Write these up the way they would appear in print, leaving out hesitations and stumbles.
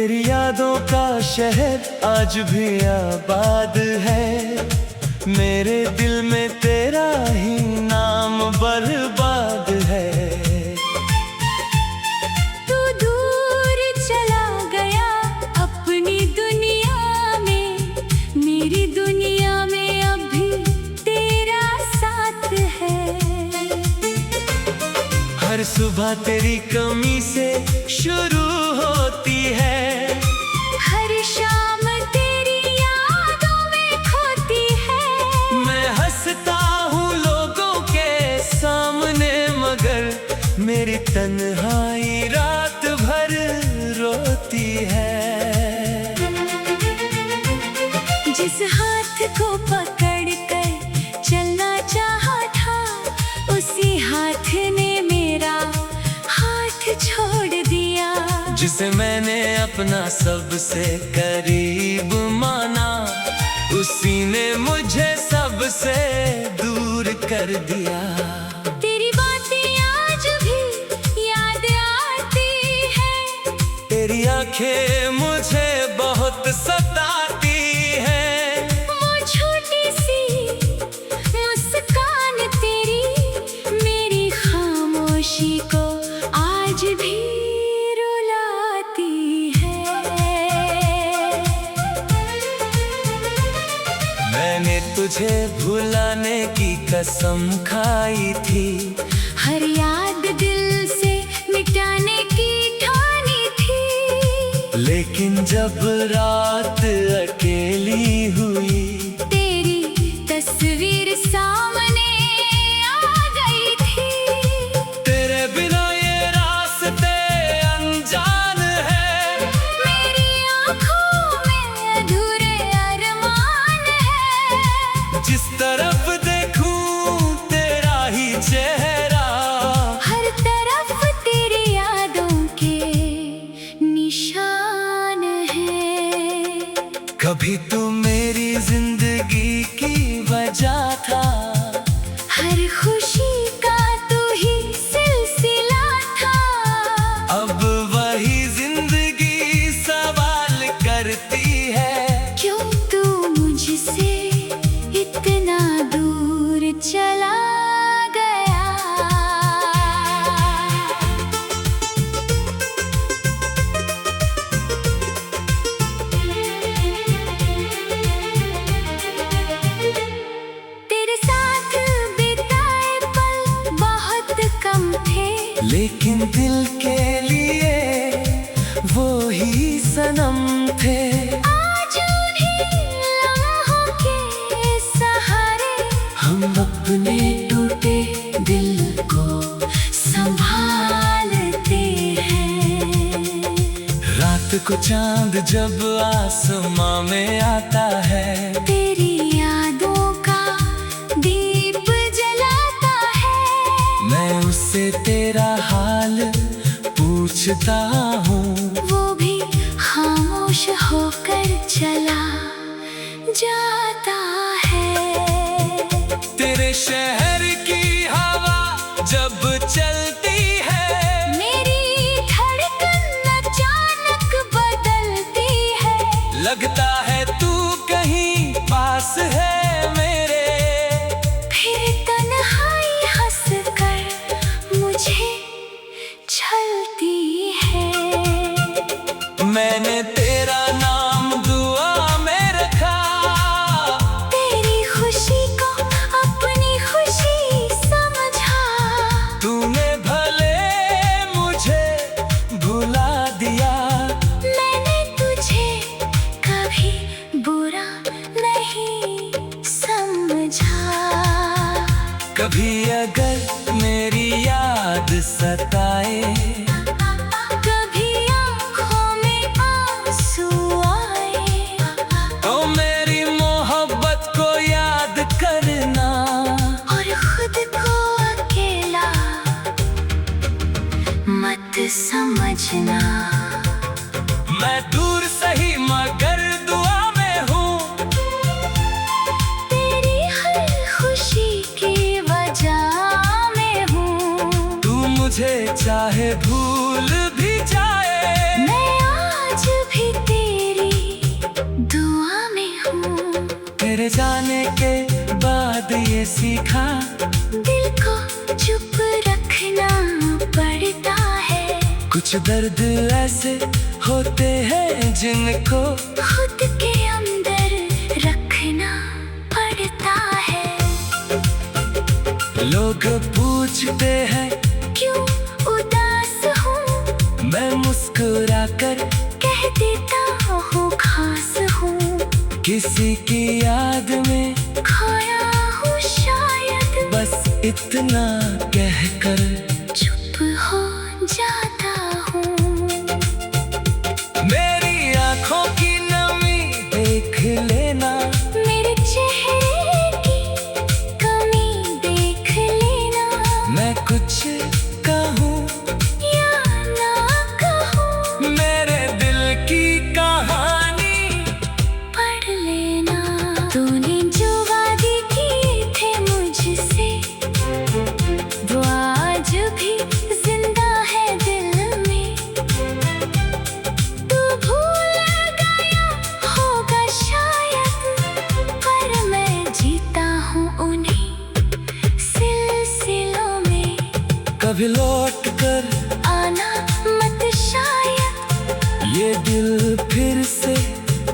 तेरी यादों का शहर आज भी आबाद है। मेरे दिल में तेरा ही नाम बर्बाद है। तू दूर चला गया अपनी दुनिया में, मेरी दुनिया में अभी तेरा साथ है। हर सुबह तेरी कमी से शुरू होती है। हर शाम तेरी यादों में खोती है। मैं हंसता हूँ लोगों के सामने, मगर मेरी तन्हाई रात भर रोती है। जिस हाथ को पकड़ कर चलना चाहा था, उसी हाथ ने मेरा हाथ छोड़ दिया। जिसे मैंने अपना सबसे करीब माना, उसी ने मुझे सबसे दूर कर दिया। तेरी बातें आज भी याद आती है। तेरी आंखें मुझे बहुत सताती हैं। वो छोटी सी मुस्कान तेरी मेरी खामोशी को आज भी रुलाती है। मैंने तुझे भुलाने की कसम खाई थी। हर याद दिल से मिटाने की ठानी थी। लेकिन जब रात अकेली हुई, तेरी तस्वीर सामने आ गई थी। तेरे बिना ये रास्ते अनजान है। मेरी आँखों में अधूरे अरमान है। जिस तरफ देखूं तेरा ही चेहरा, हर तरफ तेरी यादों के निशान है। कभी तू मेरी जिंदगी की वजह था। हर खुशी का तू ही सिलसिला था। अब वही जिंदगी सवाल करती है। क्यों तू मुझसे इतना दूर चला गया। तेरे साथ बिताए पल बहुत कम थे, लेकिन दिल के लिए वो ही सनम थे। आज उन्हीं लम्हों के सहारे हम अपने टूटे दिल को संभालते हैं। रात को चांद जब आसमां में आता है, तेरी यादों का दीप जलाता है। मैं उससे तेरा हाल पूछता हूँ। वो भी खामोश होकर चला जाता है। तेरे शहर की हवा जब चलती है, मेरी धड़कन अचानक बदलती है। लगता है तू कहीं पास है मेरे। फिर तन्हाई हंसकर मुझे छलती है। मैंने तेरा नाम दुआ में रखा। तेरी खुशी को अपनी खुशी समझा। तूने भले मुझे भुला दिया। मैंने तुझे कभी बुरा नहीं समझा। कभी अगर मेरी याद सताए, कभी आँखों में आंसू आए, तो मेरी मोहब्बत को याद करना। और खुद को अकेला मत समझना। मैं दूर सही मगर दुआ में हूँ। तेरी हर खुशी की वजह में हूँ। तू मुझे चाहे भूल भी जाए, मैं आज भी ये सीखा, दिल को चुप रखना पड़ता है। कुछ दर्द ऐसे होते हैं जिनको खुद के अंदर रखना पड़ता है। लोग पूछते हैं क्यों उदास हूँ, मैं मुस्कुरा कर कह देता हूँ खास हूँ। किसी की याद में खोया हूँ शायद, बस इतना कहकर चुप हो जाता हूँ। मेरी आंखों की नमी देख लेना, मेरे चेहरे की कमी देख लेना। मैं कुछ कहूँ या ना कहूँ, मेरे दिल की कहानी पढ़ लेना। तूने जो वादे किए थे मुझसे, वो आज भी जिंदा है दिल में। तू भूल गया होगा शायद, पर मैं जीता हूँ उन्हीं सिलसिलों में। कभी लौट कर आना मत शायद, ये दिल फिर से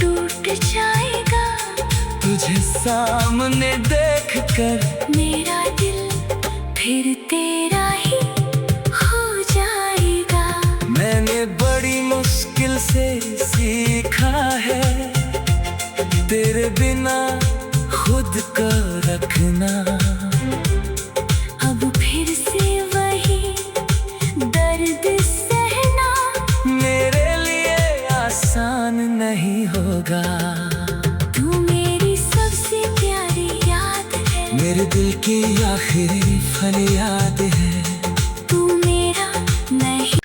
टूट जाएगा। तुझे सामने देख कर मेरा दिल फिर तेरा ही हो जाएगा। मैंने बड़ी मुश्किल से सीखा है, तेरे बिना खुद को रखना। अब फिर से वही दर्द सहना, मेरे लिए आसान नहीं होगा। तू मेरी सबसे प्यारी याद है। मेरे दिल की आखिरी फरियाद है। तू मेरा नहीं।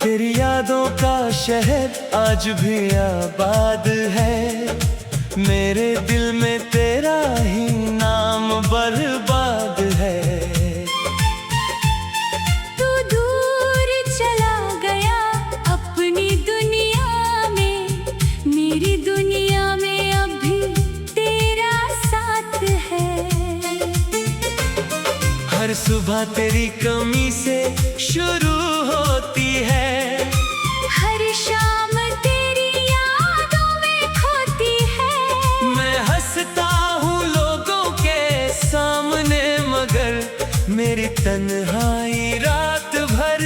तेरी यादों का शहर आज भी आबाद है, मेरे दिल में तेरा ही नाम बर्बाद है। तू दूर चला गया अपनी दुनिया में, मेरी दुनिया में अभी तेरा साथ है। हर सुबह तेरी कमी से शुरू होती है, हर शाम तेरी यादों में खोती है। मैं हंसता हूँ लोगों के सामने, मगर मेरी तन्हाई रात भर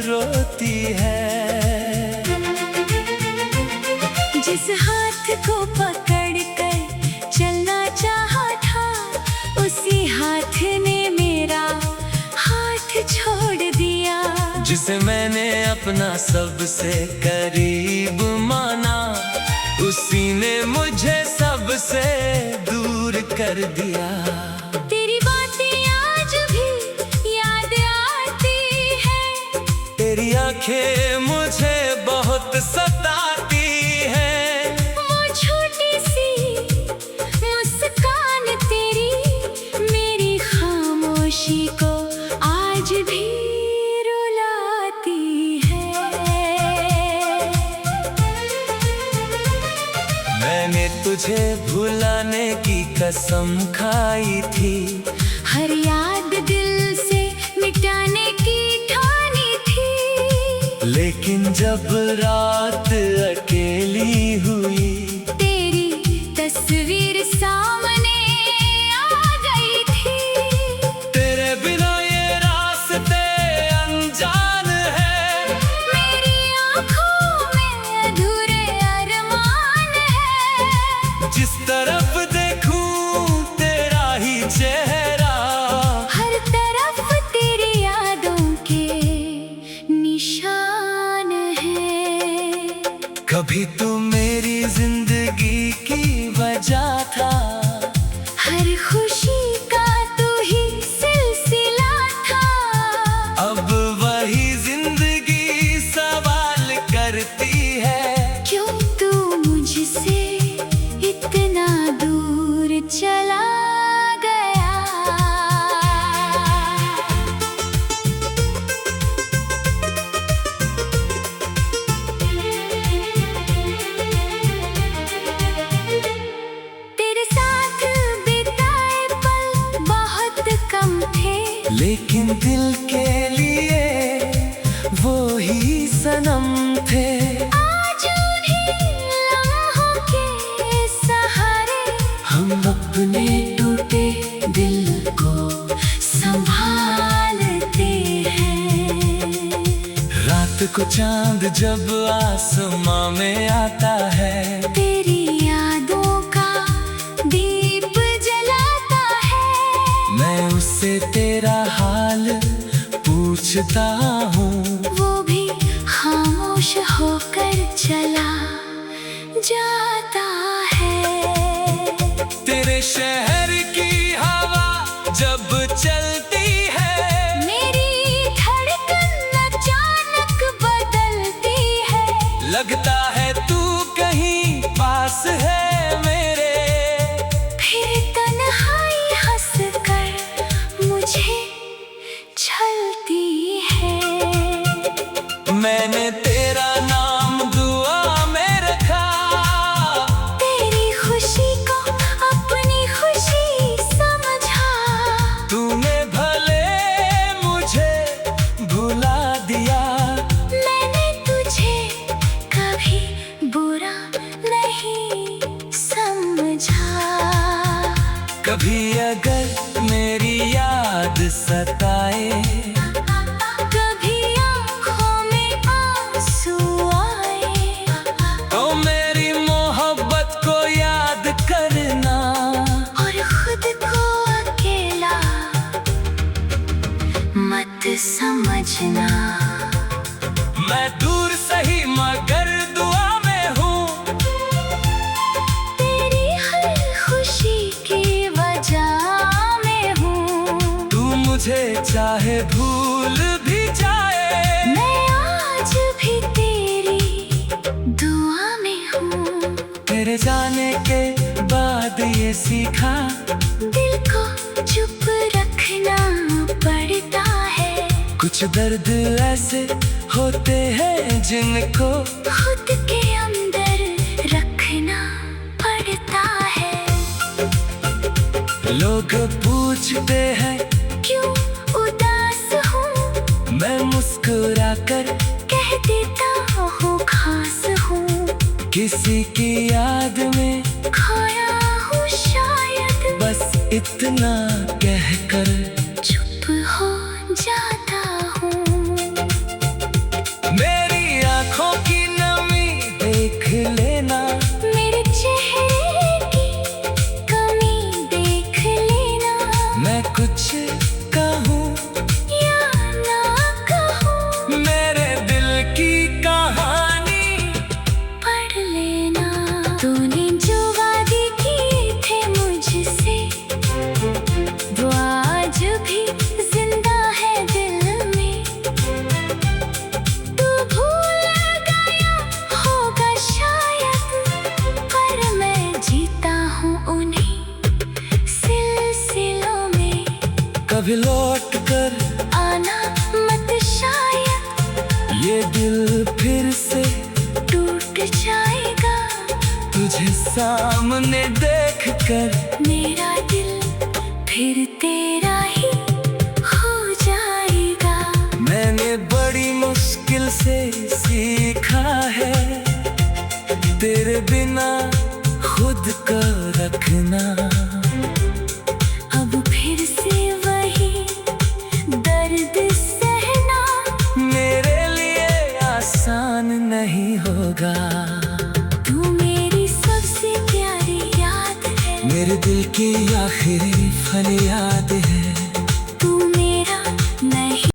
रोती है। जिस हाथ को पकड़ कर चलना चाहा था, उसी हाथ ने मेरा हाथ छोड़ दिया। जिसे मैंने अपना सबसे करीब माना, उसी ने मुझे सबसे दूर कर दिया। तेरी बातें आज भी याद आती है, तेरी आंखें मुझे बहुत सताती है। वो छोटी सी मुस्कान तेरी मेरी खामोशी को आज भी रुलाती है। मैंने तुझे भुलाने की कसम खाई थी, हर याद दिल से मिटाने की ठानी थी। लेकिन जब रात अकेली हुई, तेरी तस्वीर सामने आ गई थी। तेरे बिना ये रास्ते अनजान है, मेरी आँखों में अधूरे अरमान है। जिस तरफ देखूं सनम थे। आज उन्हीं लम्हों के सहारे हम अपने टूटे दिल को संभालते हैं। रात को चांद जब आसमां में आता है, तेरी यादों का दीप जलाता है। मैं उससे तेरा हाल पूछता हूँ, वो भी खामोश होकर चला जाता है। तेरे शहर की हवा जब चलती है, मेरी धड़कन अचानक बदलती है। लगता है तू कहीं पास है मेरे। फिर तन्हाई हंसकर मुझे छलती है। मैंने तेरा नाम दुआ में रखा, तेरी खुशी को अपनी खुशी समझा। तूने भले मुझे भुला दिया, मैंने तुझे कभी बुरा नहीं समझा। कभी अगर मेरी याद सताए, कभी आँखों में आंसू आए, तो मेरी मोहब्बत को याद करना। और खुद को अकेला मत समझना। मैं दूर सही मगर दुआ में हूँ, तेरी हर खुशी की वजह में हूँ। तू मुझे चाहे भूल भी जाए, मैं आज भी तेरी दुआ में हूँ। तेरे जाने के बाद ये सीखा, दिल को चुप रखना पड़ता है। कुछ दर्द ऐसे होते हैं जिनको खुद के अंदर रखना पड़ता है। लोग पूछते हैं क्यों उदास हूँ, मैं मुस्कुरा कर कह देता हूँ खास हूँ। किसी की याद में खोया हूँ शायद, बस इतना कहकर चुप हो जाता हूँ। मेरी आंखों की नमी देख लेना, मेरे चेहरे की कमी देख लेना। मैं कुछ कहूँ या ना कहूँ, मेरे दिल की कहानी पढ़ लेना। तूने जो वादे किए थे मुझसे, वो आज भी जिंदा है दिल में। तू भूल गया होगा शायद, पर मैं जीता हूँ उन्हीं सिलसिलों में। कभी लौट कर आना मत शायद, ये दिल फिर से टूट जाएगा। तुझे सामने देख कर मेरा दिल फिर तेरा ही हो जाएगा। मैंने बड़ी मुश्किल से सीखा है, तेरे बिना खुद को रखना। अब फिर से वही दर्द सहना मेरे लिए आसान नहीं होगा। तू मेरी सबसे प्यारी याद है, मेरे दिल की आखिरी फरियाद है। तू मेरा नहीं।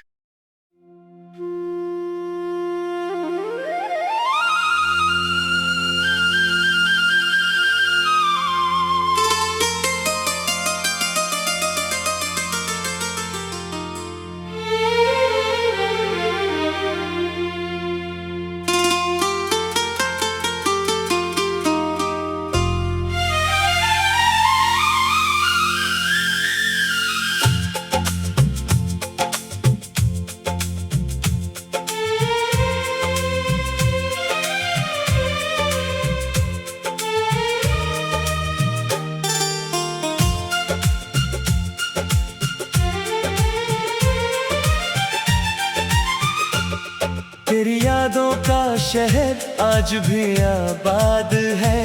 तेरी यादों का शहर आज भी आबाद है,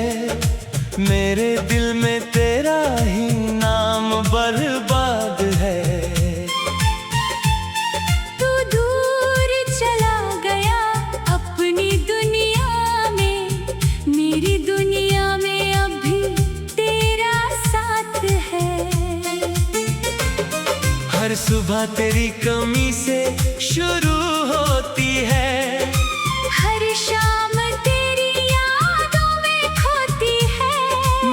मेरे दिल में तेरा ही नाम बर्बाद है। तू दूर चला गया अपनी दुनिया में, मेरी दुनिया में अभी तेरा साथ है। हर सुबह तेरी कमी से शुरू होती है, हर शाम तेरी यादों में खोती है।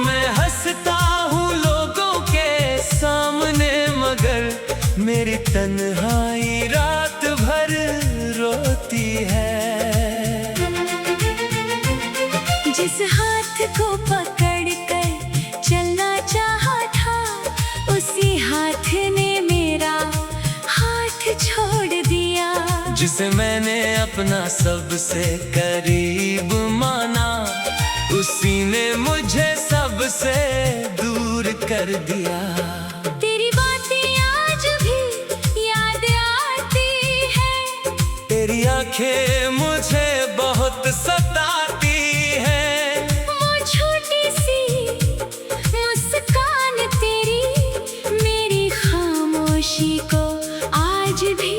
मैं हंसता हूँ लोगों के सामने मगर मेरी तन्हाई रात भर रोती है। जिस हाथ को पकड़ कर चलना चाहा था, उसी हाथ ने मेरा हाथ छोड़ दिया। जिसे मैंने अपना सबसे करीब माना, उसी ने मुझे सबसे दूर कर दिया। तेरी बातें आज भी याद आती है, तेरी आंखें मुझे बहुत सताती हैं। वो छोटी सी मुस्कान तेरी मेरी खामोशी को आज भी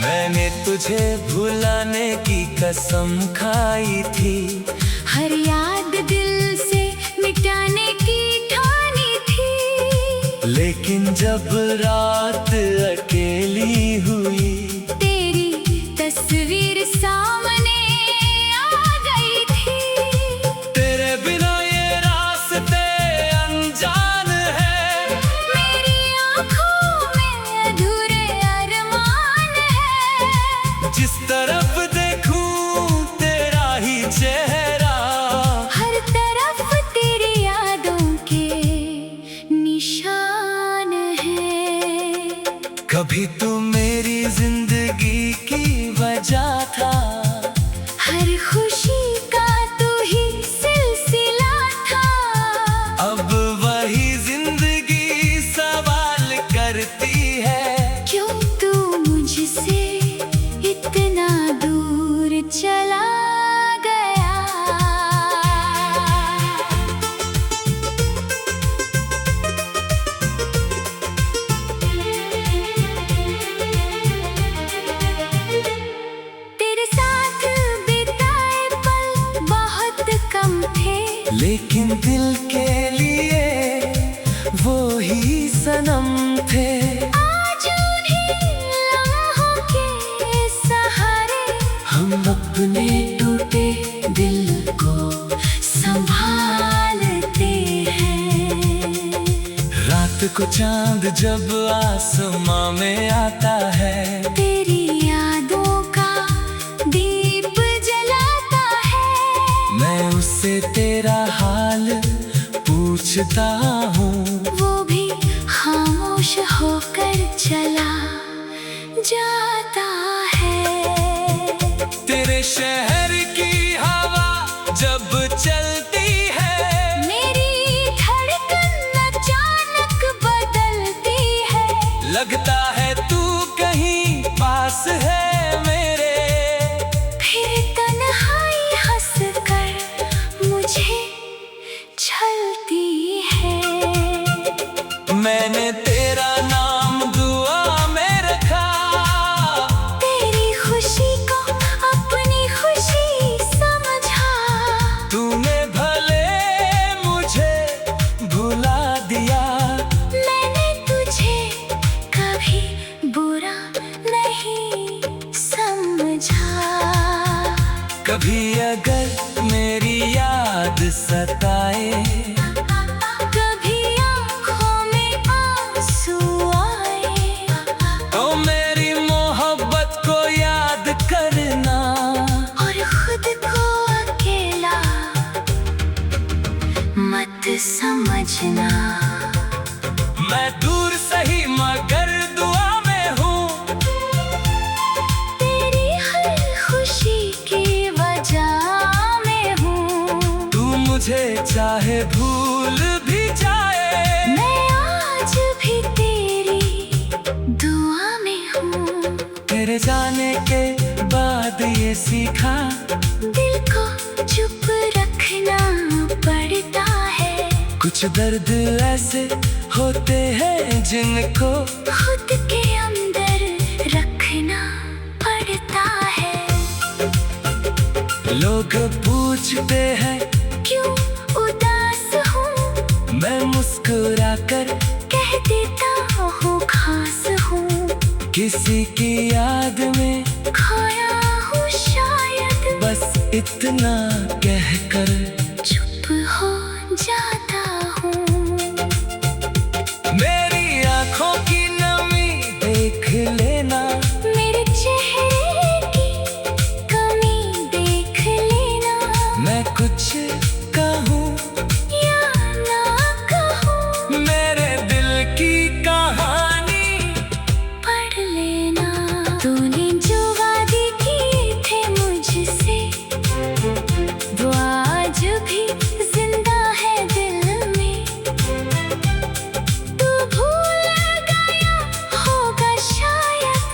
मैंने तुझे भुलाने की कसम खाई थी, हर याद दिल से मिटाने की ठानी थी। लेकिन जब रात अकेली हुई, तेरी तस्वीर सामने आ गई थी। तेरे बिना ये रास्ते अनजान है, मेरी आँखों में अधूरे अरमान है। जिस तरफ देखूं तेरा ही चेहरा, हर तरफ तेरी यादों के निशान है। कभी तू मेरी जिंदगी की वजह था, हर खुशी का तू ही सिलसिला था। अब वही जिंदगी सवाल करती है, क्यों तू मुझसे इतना दूर चला गया। तेरे साथ बिताए पल बहुत कम थे, लेकिन दिल के लिए वो ही सनम थे। आज उन्हीं लम्हों के सहारे हम अपने टूटे दिल को संभालते हैं। रात को चांद जब आसमां में आता है, तेरी यादों का दीप जलाता है। मैं उससे तेरा हाल पूछता हूँ, वो भी खामोश होकर चला जाता है। तेरे शहर की हवा जब चलती है, मेरी धड़कन अचानक बदलती है। लगता है तू कहीं पास है मेरे। फिर तन्हाई हंसकर मुझे छलती है। मैंने तेरा नाम दुआ में रखा, तेरी खुशी को अपनी खुशी समझा। तूने भले मुझे भुला दिया, मैंने तुझे कभी बुरा नहीं समझा। कभी अगर मेरी याद सताए, कभी आँखों में आंसू आए, तो मेरी मोहब्बत को याद करना, और खुद को अकेला मत समझना। मैं दूर सही मगर दुआ में हूँ। तेरी हर खुशी की वजह में हूँ। तू मुझे चाहे भूल भी जाए, मैं आज भी सीखा। दिल को चुप रखना पड़ता है। कुछ दर्द ऐसे होते हैं जिनको खुद के अंदर रखना पड़ता है। लोग पूछते हैं क्यों उदास हूँ, मैं मुस्कुरा कर कह देता हूँ खास हूँ। किसी की याद में खोया हूँ शायद, बस इतना कहकर चुप हो जाता हूँ। मेरी आँखों की नमी देख लेना, मेरे चेहरे की कमी देख लेना। मैं कुछ कहूँ या ना कहूँ, मेरे दिल की कहानी पढ़ लेना। तूने जो वादे किए थे मुझसे, वो आज भी जिंदा है दिल में। तू भूल गया होगा शायद,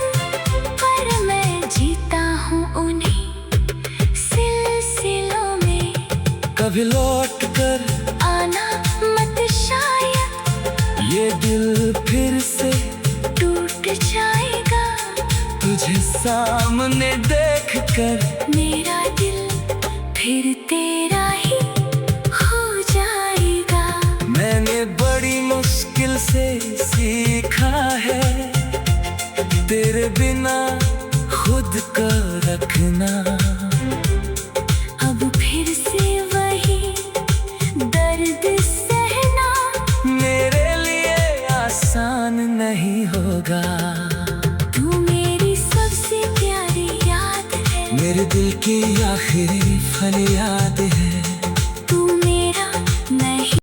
पर मैं जीता हूँ उन्हीं सिलसिलों में। कभी लौट कर आना मत शायद, ये दिल फिर से टूट जाएगा। तुझे सामने देख कर मेरा दिल फिर तेरा ही हो जाएगा। मैंने बड़ी मुश्किल से सीखा है, तेरे बिना खुद को रखना। अब फिर से वही दर्द सहना मेरे लिए आसान नहीं होगा। तू मेरी सबसे प्यारी याद है। मेरे दिल की आखिरी फरियाद